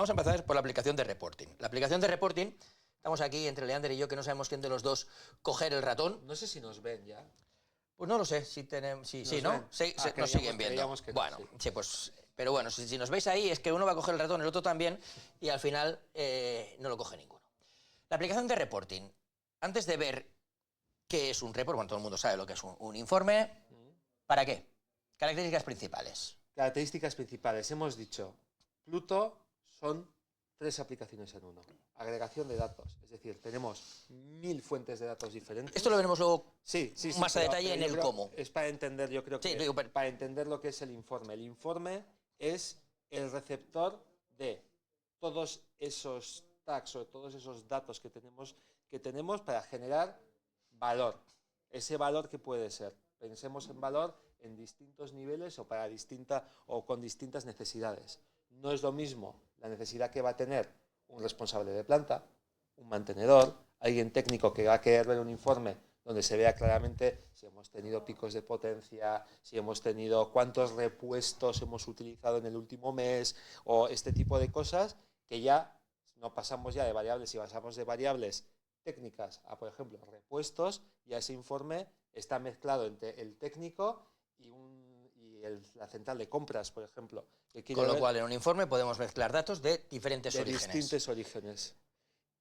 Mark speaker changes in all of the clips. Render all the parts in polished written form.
Speaker 1: Vamos a empezar por la aplicación de reporting. La aplicación de reporting, estamos aquí entre Leander y yo, que no sabemos quién de los dos coger el ratón.
Speaker 2: No sé si nos ven ya.
Speaker 1: Pues no lo sé, si tenemos, sí,
Speaker 2: ¿Nos
Speaker 1: ¿no?
Speaker 2: ven?
Speaker 1: Sí,
Speaker 2: Ah,
Speaker 1: nos siguen viendo.
Speaker 2: creíamos que no,
Speaker 1: Bueno,
Speaker 2: sí.
Speaker 1: sí, pues, pero bueno, si nos veis ahí es que uno va a coger el ratón, el otro también, y al final no lo coge ninguno. La aplicación de reporting, antes de ver qué es un report, bueno, todo el mundo sabe lo que es un informe, ¿para qué? Características principales.
Speaker 2: Características principales. Hemos dicho, Pluto son 3 aplicaciones en uno. Agregación de datos. Es decir, tenemos 1000 fuentes de datos diferentes.
Speaker 1: Esto lo veremos luego
Speaker 2: sí,
Speaker 1: más a detalle en
Speaker 2: yo
Speaker 1: el
Speaker 2: creo,
Speaker 1: cómo.
Speaker 2: Es para entender, yo creo que
Speaker 1: Sí, digo,
Speaker 2: para entender lo que es el informe. El informe es el receptor de todos esos tags o todos esos datos que tenemos para generar valor. Ese valor que puede ser. Pensemos en valor en distintos niveles o con distintas necesidades. No es lo mismo la necesidad que va a tener un responsable de planta, un mantenedor, alguien técnico que va a querer ver un informe donde se vea claramente si hemos tenido picos de potencia, si hemos tenido cuántos repuestos hemos utilizado en el último mes, o este tipo de cosas que ya no pasamos ya de variables, si pasamos de variables técnicas a, por ejemplo, repuestos, y ese informe está mezclado entre el técnico y la central de compras, por ejemplo.
Speaker 1: Con lo cual, en un informe podemos mezclar datos de diferentes orígenes.
Speaker 2: De distintos orígenes.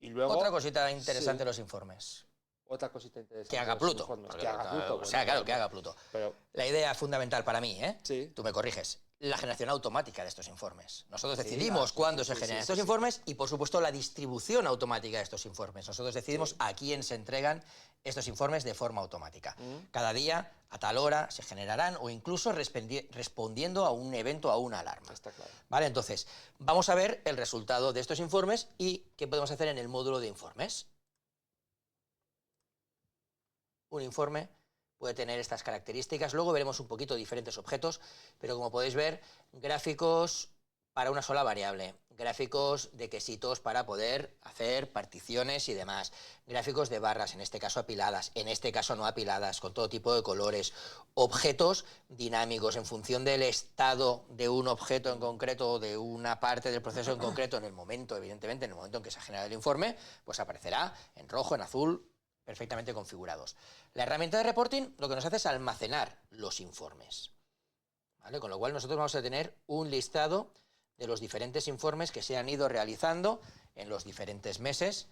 Speaker 2: Y luego,
Speaker 1: otra cosita interesante de los informes.
Speaker 2: Otra cosita interesante.
Speaker 1: Que haga Pluto.
Speaker 2: Que haga Pluto.
Speaker 1: O sea, claro, que haga Pluto.
Speaker 2: Pero,
Speaker 1: la idea fundamental para mí,
Speaker 2: sí.
Speaker 1: Tú me corriges, la generación automática de estos informes. Nosotros decidimos cuándo se generan estos informes y, por supuesto, la distribución automática de estos informes. Nosotros decidimos a quién se entregan estos informes de forma automática. Cada día, a tal hora, se generarán o incluso respondiendo a un evento, a una alarma.
Speaker 2: Está claro.
Speaker 1: ¿Vale? Entonces, vamos a ver el resultado de estos informes y qué podemos hacer en el módulo de informes. Un informe puede tener estas características. Luego veremos un poquito diferentes objetos, pero como podéis ver, gráficos para una sola variable, gráficos de quesitos para poder hacer particiones y demás, gráficos de barras, en este caso apiladas, en este caso no apiladas, con todo tipo de colores, objetos dinámicos en función del estado de un objeto en concreto o de una parte del proceso en concreto, en el momento, evidentemente, en el momento en que se ha generado el informe, pues aparecerá en rojo, en azul, perfectamente configurados. La herramienta de reporting lo que nos hace es almacenar los informes, ¿vale? Con lo cual nosotros vamos a tener un listado de los diferentes informes que se han ido realizando en los diferentes meses.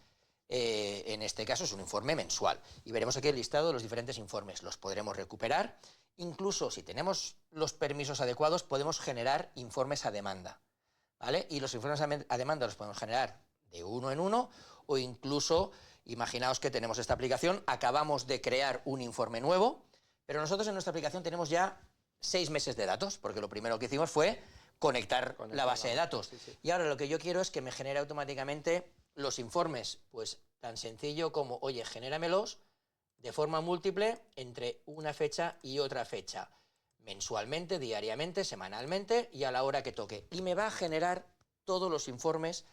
Speaker 1: En este caso es un informe mensual y veremos aquí el listado de los diferentes informes. Los podremos recuperar, incluso si tenemos los permisos adecuados podemos generar informes a demanda, ¿vale? Y los informes a demanda los podemos generar de uno en uno o incluso, imaginaos que tenemos esta aplicación, acabamos de crear un informe nuevo, pero nosotros en nuestra aplicación tenemos ya 6 meses de datos, porque lo primero que hicimos fue conectar la base de datos.
Speaker 2: Sí.
Speaker 1: Y ahora lo que yo quiero es que me genere automáticamente los informes, pues tan sencillo como, oye, genéramelos de forma múltiple entre una fecha y otra fecha, mensualmente, diariamente, semanalmente y a la hora que toque. Y me va a generar todos los informes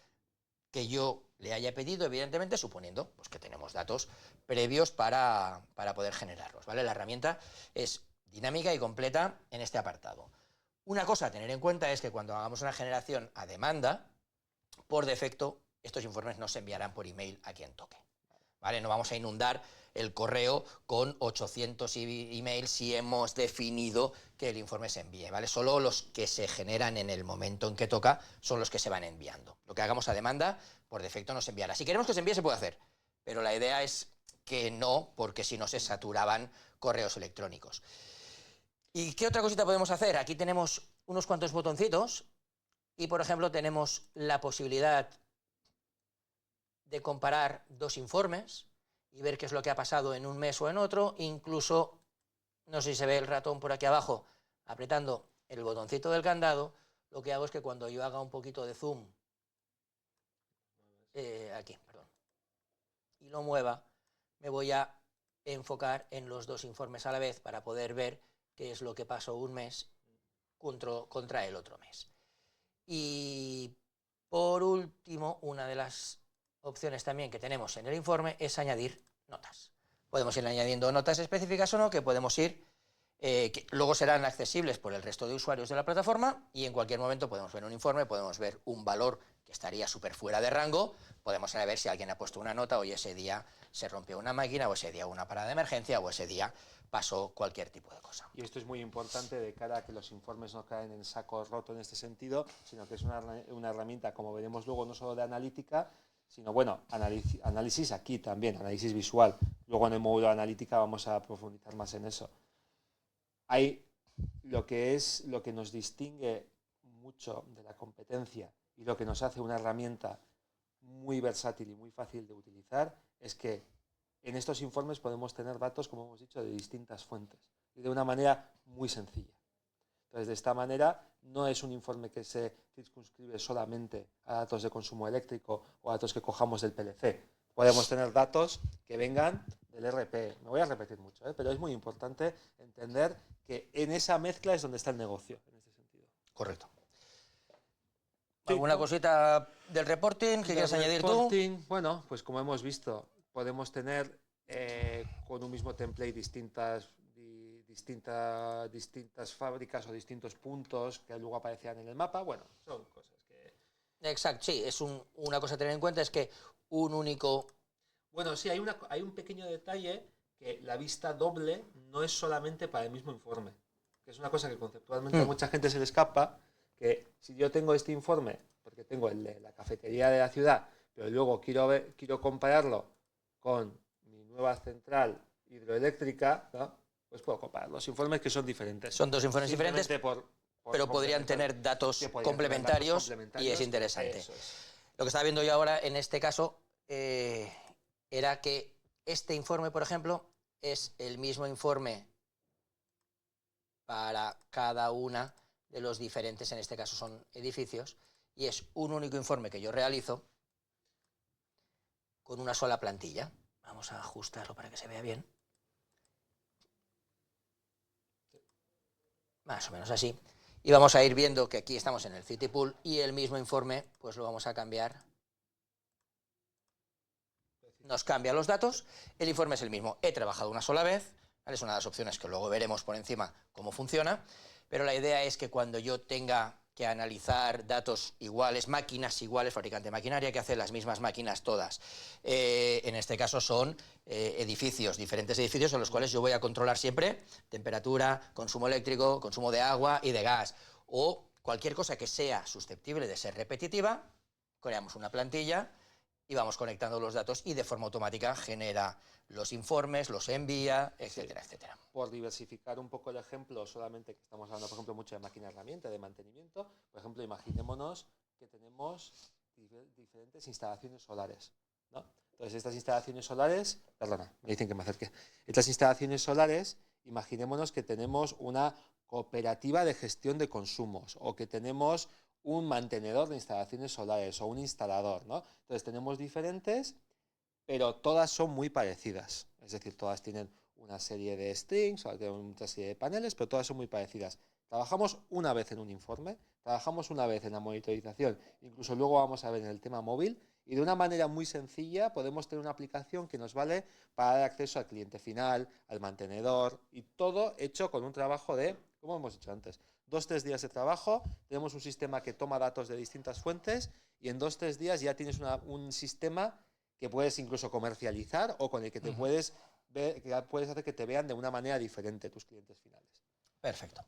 Speaker 1: que yo le haya pedido, evidentemente, suponiendo pues, que tenemos datos previos para poder generarlos, ¿vale? La herramienta es dinámica y completa en este apartado. Una cosa a tener en cuenta es que cuando hagamos una generación a demanda, por defecto, estos informes no se enviarán por email a quien toque, ¿vale? No vamos a inundar el correo con 800 emails si hemos definido que el informe se envíe, ¿vale? Solo los que se generan en el momento en que toca son los que se van enviando. Lo que hagamos a demanda, por defecto, no se enviará. Si queremos que se envíe, se puede hacer, pero la idea es que no, porque si no se saturaban correos electrónicos. ¿Y qué otra cosita podemos hacer? Aquí tenemos unos cuantos botoncitos y, por ejemplo, tenemos la posibilidad de comparar 2 informes y ver qué es lo que ha pasado en un mes o en otro. Incluso, no sé si se ve el ratón por aquí abajo, apretando el botoncito del candado, lo que hago es que cuando yo haga un poquito de zoom, y lo mueva, me voy a enfocar en los 2 informes a la vez para poder ver qué es lo que pasó un mes contra el otro mes. Y por último, una de las opciones también que tenemos en el informe es añadir notas. Podemos ir añadiendo notas específicas o no, que podemos ir que luego serán accesibles por el resto de usuarios de la plataforma y en cualquier momento podemos ver un informe, podemos ver un valor que estaría súper fuera de rango, podemos saber si alguien ha puesto una nota, hoy ese día se rompió una máquina, o ese día una parada de emergencia, o ese día pasó cualquier tipo de cosa.
Speaker 2: Y esto es muy importante de cara a que los informes no caen en saco roto en este sentido, sino que es una herramienta, como veremos luego, no solo de analítica, sino, bueno, análisis aquí también, análisis visual. Luego en el módulo de analítica vamos a profundizar más en eso. Hay lo que nos distingue mucho de la competencia y lo que nos hace una herramienta muy versátil y muy fácil de utilizar es que en estos informes podemos tener datos, como hemos dicho, de distintas fuentes y de una manera muy sencilla. Entonces, de esta manera, no es un informe que se circunscribe solamente a datos de consumo eléctrico o a datos que cojamos del PLC. Podemos tener datos que vengan del RP. Me voy a repetir mucho, pero es muy importante entender que en esa mezcla es donde está el negocio, en ese sentido.
Speaker 1: Correcto. ¿Alguna cosita del reporting que quieras añadir tú?
Speaker 2: Bueno, pues como hemos visto, podemos tener con un mismo template distintas fábricas o distintos puntos que luego aparecían en el mapa. Bueno, son cosas que...
Speaker 1: Exacto, sí, es una cosa a tener en cuenta, es que un único...
Speaker 2: Bueno, sí, hay un pequeño detalle, que la vista doble no es solamente para el mismo informe, que es una cosa que conceptualmente a mucha gente se le escapa, que si yo tengo este informe, porque tengo el de la cafetería de la ciudad, pero luego quiero compararlo con mi nueva central hidroeléctrica, ¿no? Pues puedo comparar los informes que son diferentes.
Speaker 1: Son dos informes diferentes, pero podrían tener datos complementarios y es interesante.
Speaker 2: Eso es.
Speaker 1: Lo que estaba viendo yo ahora, en este caso, era que este informe, por ejemplo, es el mismo informe para cada una de los diferentes, en este caso son edificios, y es un único informe que yo realizo con una sola plantilla. Vamos a ajustarlo para que se vea bien. Más o menos así. Y vamos a ir viendo que aquí estamos en el City Pool y el mismo informe, pues lo vamos a cambiar. Nos cambia los datos, el informe es el mismo. He trabajado una sola vez, ¿vale? Es una de las opciones que luego veremos por encima cómo funciona, pero la idea es que cuando yo tenga que analizar datos iguales, máquinas iguales, fabricante de maquinaria que hace las mismas máquinas todas. En este caso son edificios, diferentes edificios en los cuales yo voy a controlar siempre temperatura, consumo eléctrico, consumo de agua y de gas, o cualquier cosa que sea susceptible de ser repetitiva, creamos una plantilla y vamos conectando los datos y de forma automática genera los informes, los envía, etcétera, etcétera.
Speaker 2: Por diversificar un poco el ejemplo, solamente que estamos hablando, por ejemplo, mucho de máquina herramienta, de mantenimiento, por ejemplo, imaginémonos que tenemos diferentes instalaciones solares, ¿no? Entonces, estas instalaciones solares, perdona, me dicen que me acerque, estas instalaciones solares, imaginémonos que tenemos una cooperativa de gestión de consumos o que tenemos un mantenedor de instalaciones solares o un instalador, ¿no? Entonces, tenemos diferentes, pero todas son muy parecidas. Es decir, todas tienen una serie de strings, o tienen una serie de paneles, pero todas son muy parecidas. Trabajamos una vez en un informe, trabajamos una vez en la monitorización, incluso luego vamos a ver en el tema móvil, y de una manera muy sencilla podemos tener una aplicación que nos vale para dar acceso al cliente final, al mantenedor, y todo hecho con un trabajo de, como hemos dicho antes, 2-3 días de trabajo, tenemos un sistema que toma datos de distintas fuentes, y en 2-3 días ya tienes un sistema que puedes incluso comercializar o con el que te puedes hacer que te vean de una manera diferente tus clientes finales.
Speaker 1: Perfecto.